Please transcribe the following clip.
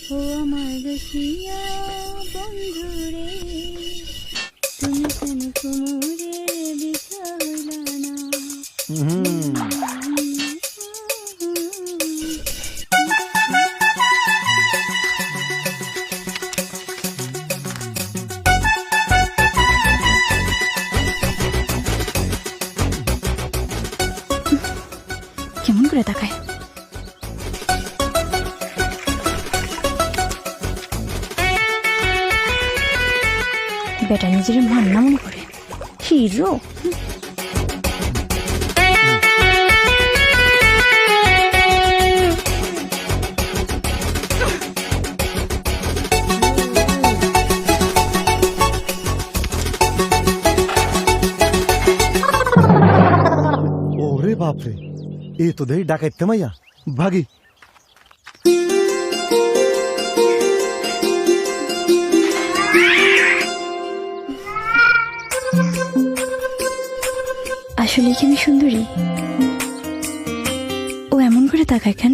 ও আমার রসিয়া বন্ধুরে তুমি কেন কুমুরে বিছা হইলা না কেমন করে তাকায় বেটা নিজের মান না মনে করে হিরো ওরে বাপরে এ তো দেই ডাকাইতে মাইয়া ভাগি আসলে কি আমি সুন্দরী ও এমন করে তাকায় কেন